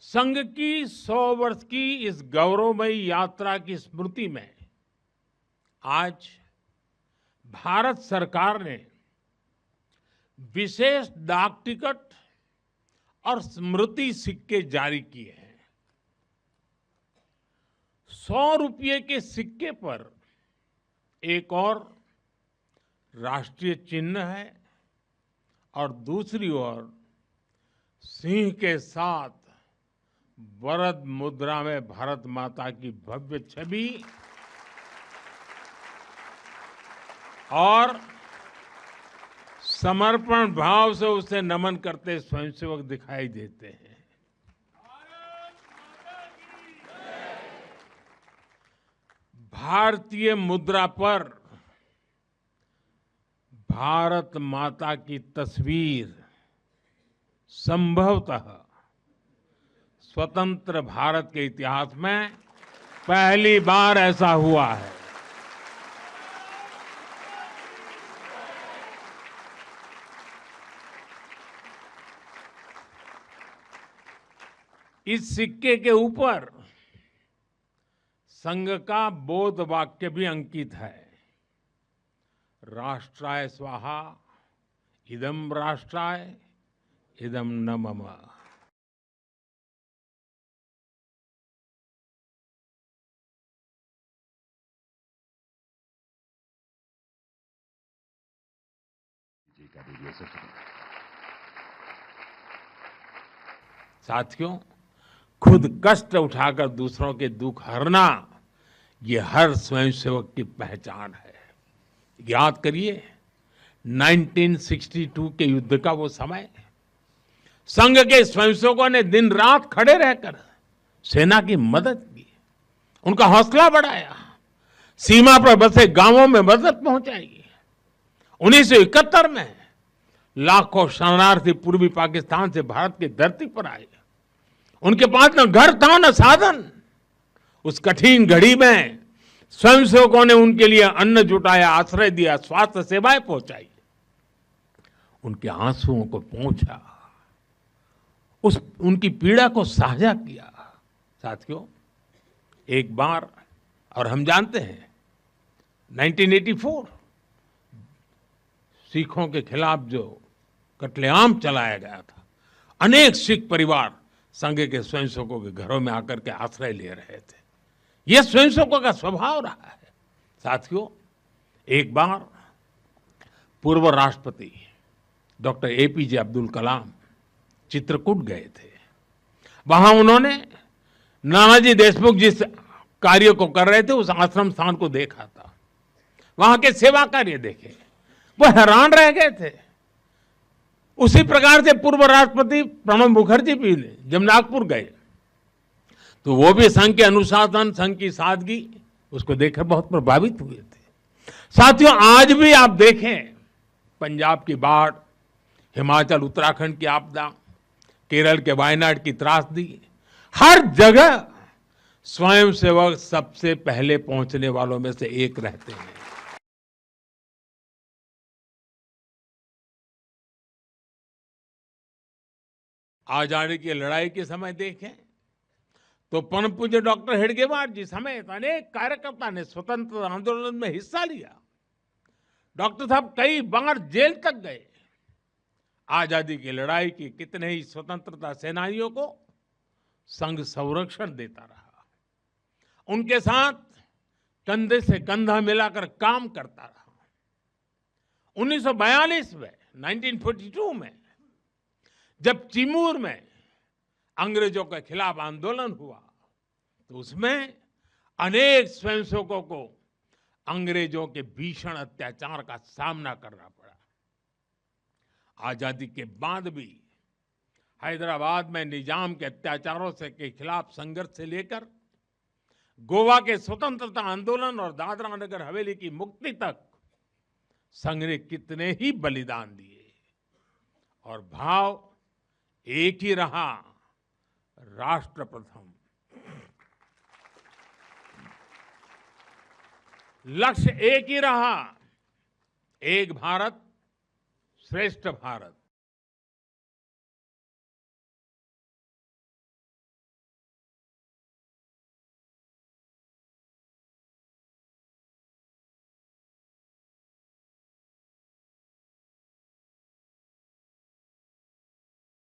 संघ की 100 वर्ष की इस गौरवमयी यात्रा की स्मृति में आज भारत सरकार ने विशेष डाक टिकट और स्मृति सिक्के जारी किए हैं। 100 रुपये के सिक्के पर एक और राष्ट्रीय चिन्ह है और दूसरी ओर सिंह के साथ वरद मुद्रा में भारत माता की भव्य छवि और समर्पण भाव से उसे नमन करते स्वयंसेवक दिखाई देते हैं। भारतीय मुद्रा पर भारत माता की तस्वीर संभवतः स्वतंत्र भारत के इतिहास में पहली बार ऐसा हुआ है। इस सिक्के के ऊपर संघ का बोध वाक्य भी अंकित है। राष्ट्राय स्वाहा इदं राष्ट्राय इदं न मम। साथियों, खुद कष्ट उठाकर दूसरों के दुख हरना ये हर स्वयंसेवक की पहचान है। याद करिए 1962 के युद्ध का वो समय, संघ के स्वयंसेवकों ने दिन रात खड़े रहकर सेना की मदद की, उनका हौसला बढ़ाया, सीमा पर बसे गांवों में मदद पहुंचाई। 1971 में लाखों शरणार्थी पूर्वी पाकिस्तान से भारत की धरती पर आए। उनके पास न घर था न साधन। उस कठिन घड़ी में स्वयंसेवकों ने उनके लिए अन्न जुटाया, आश्रय दिया, स्वास्थ्य सेवाएं पहुंचाई, उनके आंसुओं को पहुंचा, उनकी पीड़ा को साझा किया। साथियों, एक बार और हम जानते हैं 1984 सिखों के खिलाफ जो कत्लेआम चलाया गया था, अनेक सिख परिवार संघ के स्वयंसेवकों के घरों में आकर के आश्रय ले रहे थे। यह स्वयंसेवकों का स्वभाव रहा है। साथियों, एक बार पूर्व राष्ट्रपति डॉक्टर एपीजे अब्दुल कलाम चित्रकूट गए थे। वहां उन्होंने नानाजी देशमुख जिस कार्य को कर रहे थे उस आश्रम स्थान को देखा था, वहां के सेवा कार्य देखे, वो हैरान रह गए थे। उसी प्रकार से पूर्व राष्ट्रपति प्रणब मुखर्जी भी जब नागपुर गए तो वो भी संघ के अनुशासन, संघ की सादगी उसको देखकर बहुत प्रभावित हुए थे। साथियों, आज भी आप देखें पंजाब की बाढ़, हिमाचल उत्तराखंड की आपदा, केरल के वायनाड की त्रासदी, हर जगह स्वयंसेवक सबसे पहले पहुंचने वालों में से एक रहते हैं। आजादी की लड़ाई के समय देखें तो परम पूज्य डॉक्टर हेडगेवार जी समेत अनेक कार्यकर्ता ने स्वतंत्रता आंदोलन में हिस्सा लिया। डॉक्टर साहब कई बार जेल तक गए। आजादी की लड़ाई की कितने ही स्वतंत्रता सेनानियों को संघ संरक्षण देता रहा, उनके साथ कंधे से कंधा मिलाकर काम करता रहा। 1942 में 1942 में जब चिमूर में अंग्रेजों के खिलाफ आंदोलन हुआ तो उसमें अनेक स्वयंसेवकों को अंग्रेजों के भीषण अत्याचार का सामना करना पड़ा। आजादी के बाद भी हैदराबाद में निजाम के अत्याचारों के खिलाफ संघर्ष से लेकर गोवा के स्वतंत्रता आंदोलन और दादरा नगर हवेली की मुक्ति तक संघ ने कितने ही बलिदान दिए और भाव एक ही रहा, राष्ट्र प्रथम। लक्ष्य एक ही रहा, एक भारत श्रेष्ठ भारत।